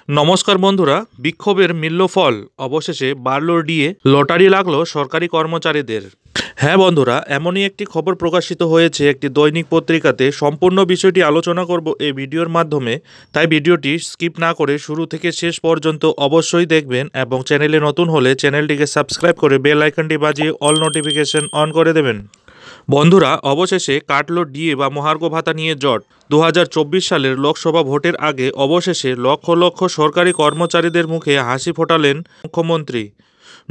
নমস্কার বন্ধুরা, বিক্ষোভের মিলল ফল। অবশেষে বাড়ল ডিএ, লটারি লাগলো সরকারি কর্মচারীদের। হ্যাঁ বন্ধুরা, এমনই একটি খবর প্রকাশিত হয়েছে একটি দৈনিক পত্রিকাতে। সম্পূর্ণ বিষয়টি আলোচনা করব এই ভিডিওর মাধ্যমে, তাই ভিডিওটি স্কিপ না করে শুরু থেকে শেষ পর্যন্ত অবশ্যই দেখবেন এবং চ্যানেলে নতুন হলে চ্যানেলটিকে সাবস্ক্রাইব করে বেল আইকনটি বাজিয়ে অল নোটিফিকেশন অন করে দেবেন। বন্ধুরা, অবশেষে কাটল ডিএ বা মহার্ঘ ভাতা নিয়ে জট। 2024 সালের লোকসভা ভোটের আগে অবশেষে লক্ষ লক্ষ সরকারি কর্মচারীদের মুখে হাসি ফোটালেন মুখ্যমন্ত্রী।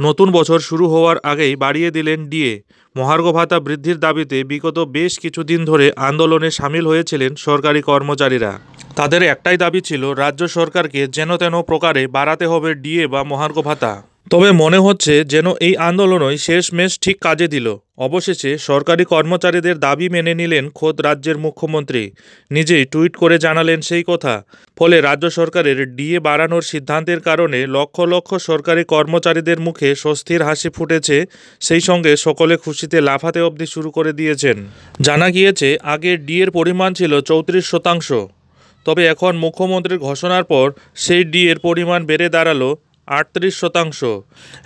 নতুন বছর শুরু হওয়ার আগেই বাড়িয়ে দিলেন ডিএ। মহার্ঘ ভাতা বৃদ্ধির দাবিতে বিগত বেশ কিছুদিন ধরে আন্দোলনে সামিল হয়েছিলেন সরকারি কর্মচারীরা। তাদের একটাই দাবি ছিল রাজ্য সরকারকে যেন তেন প্রকারে বাড়াতে হবে ডিএ বা মহার্ঘ ভাতা। তবে মনে হচ্ছে যেন এই আন্দোলনই শেষমেশ ঠিক কাজে দিল। অবশেষে সরকারি কর্মচারীদের দাবি মেনে নিলেন খোদ রাজ্যের মুখ্যমন্ত্রী। নিজেই টুইট করে জানালেন সেই কথা। ফলে রাজ্য সরকারের ডিএ বাড়ানোর সিদ্ধান্তের কারণে লক্ষ লক্ষ সরকারি কর্মচারীদের মুখে স্বস্তির হাসি ফুটেছে। সেই সঙ্গে সকলে খুশিতে লাফাতে অবধি শুরু করে দিয়েছেন। জানা গিয়েছে আগে ডিএর পরিমাণ ছিল 34%, তবে এখন মুখ্যমন্ত্রীর ঘোষণার পর সেই ডিএর পরিমাণ বেড়ে দাঁড়ালো 38%।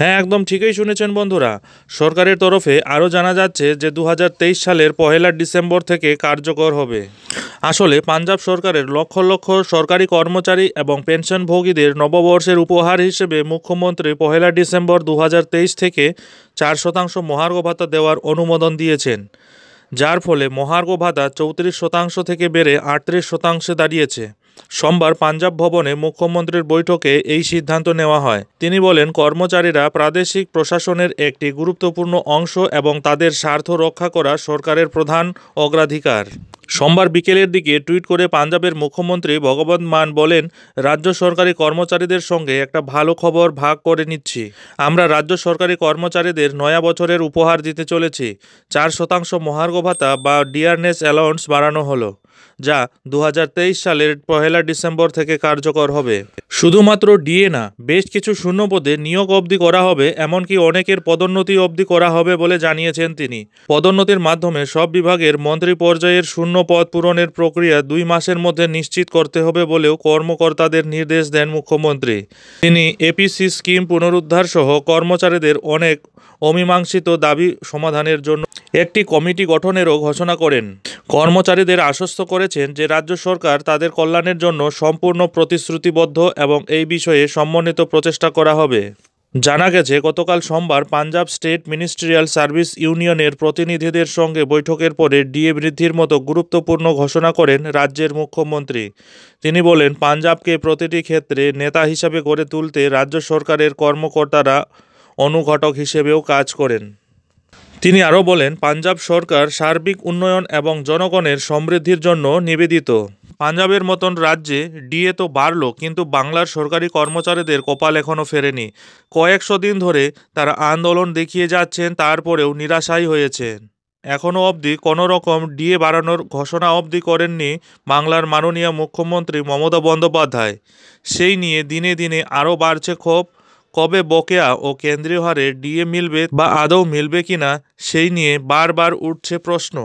হ্যাঁ, একদম ঠিকই শুনেছেন বন্ধুরা। সরকারের তরফে আরও জানা যাচ্ছে যে 2023 সালের 1 ডিসেম্বর থেকে কার্যকর হবে। আসলে পাঞ্জাব সরকারের লক্ষ লক্ষ সরকারি কর্মচারী এবং পেনশনভোগীদের নববর্ষের উপহার হিসেবে মুখ্যমন্ত্রী 1 ডিসেম্বর 2023 থেকে 4% মহার্ঘ ভাতা দেওয়ার অনুমোদন দিয়েছেন, যার ফলে মহার্ঘ ভাতা 34% থেকে বেড়ে 38% দাঁড়িয়েছে। সোমবার পাঞ্জাব ভবনে মুখ্যমন্ত্রীর বৈঠকে এই সিদ্ধান্ত নেওয়া হয়। তিনি বলেন, কর্মচারীরা প্রাদেশিক প্রশাসনের একটি গুরুত্বপূর্ণ অংশ এবং তাদের স্বার্থ রক্ষা করা সরকারের প্রধান অগ্রাধিকার। সোমবার বিকেলের দিকে টুইট করে পাঞ্জাবের মুখ্যমন্ত্রী ভগবন্ত মান বলেন, রাজ্য সরকারি কর্মচারীদের সঙ্গে একটা ভালো খবর ভাগ করে নিচ্ছি। আমরা রাজ্য সরকারি কর্মচারীদের নয়া বছরের উপহার দিতে চলেছি। 4% মহার্ঘ ভাতা বা ডিয়ারনেস অ্যালাউন্স বাড়ানো হলো, যা 2023 সালের 1 ডিসেম্বর থেকে কার্যকর হবে। শুধুমাত্র ডিএ না, বেশ কিছু শূন্যপদে নিয়োগ অবধি করা হবে, এমনকি অনেকের পদোন্নতি অবধি করা হবে বলে জানিয়েছেন তিনি। পদোন্নতির মাধ্যমে সব বিভাগের মন্ত্রী পর্যায়ের শূন্য পদ পূরণের প্রক্রিয়া 2 মাসের মধ্যে নিশ্চিত করতে হবে বলেও কর্মকর্তাদের নির্দেশ দেন মুখ্যমন্ত্রী। তিনি এপিসি স্কিম পুনরুদ্ধার সহ কর্মচারীদের অনেক অমীমাংসিত দাবি সমাধানের জন্য একটি কমিটি গঠনেরও ঘোষণা করেন। কর্মচারীদের আশ্বস্ত করেছেন যে রাজ্য সরকার তাদের কল্যাণের জন্য সম্পূর্ণ প্রতিশ্রুতিবদ্ধ এবং এই বিষয়ে সমন্বিত প্রচেষ্টা করা হবে। জানা গেছে, গতকাল সোমবার পাঞ্জাব স্টেট মিনিস্ট্রিয়াল সার্ভিস ইউনিয়নের প্রতিনিধিদের সঙ্গে বৈঠকের পরে ডিএ বৃদ্ধির মতো গুরুত্বপূর্ণ ঘোষণা করেন রাজ্যের মুখ্যমন্ত্রী। তিনি বলেন, পাঞ্জাবকে প্রতিটি ক্ষেত্রে নেতা হিসাবে গড়ে তুলতে রাজ্য সরকারের কর্মকর্তারা অনুঘটক হিসেবেও কাজ করেন। তিনি আরও বলেন, পাঞ্জাব সরকার সার্বিক উন্নয়ন এবং জনগণের সমৃদ্ধির জন্য নিবেদিত। পাঞ্জাবের মতন রাজ্যে ডিএ তো বাড়ল, কিন্তু বাংলার সরকারি কর্মচারীদের কপাল এখনও ফেরেনি। কয়েকশো দিন ধরে তারা আন্দোলন দেখিয়ে যাচ্ছেন, তারপরেও নিরাশাই হয়েছেন। এখনও অবধি কোনো রকম ডিএ বাড়ানোর ঘোষণা অবধি করেননি বাংলার মাননীয় মুখ্যমন্ত্রী মমতা বন্দ্যোপাধ্যায়। সেই নিয়ে দিনে দিনে আরও বাড়ছে ক্ষোভ। কবে বকেয়া ও কেন্দ্রীয় হারে ডিএ মিলবে বা আদৌ মিলবে কিনা, সেই নিয়ে বারবার উঠছে প্রশ্ন।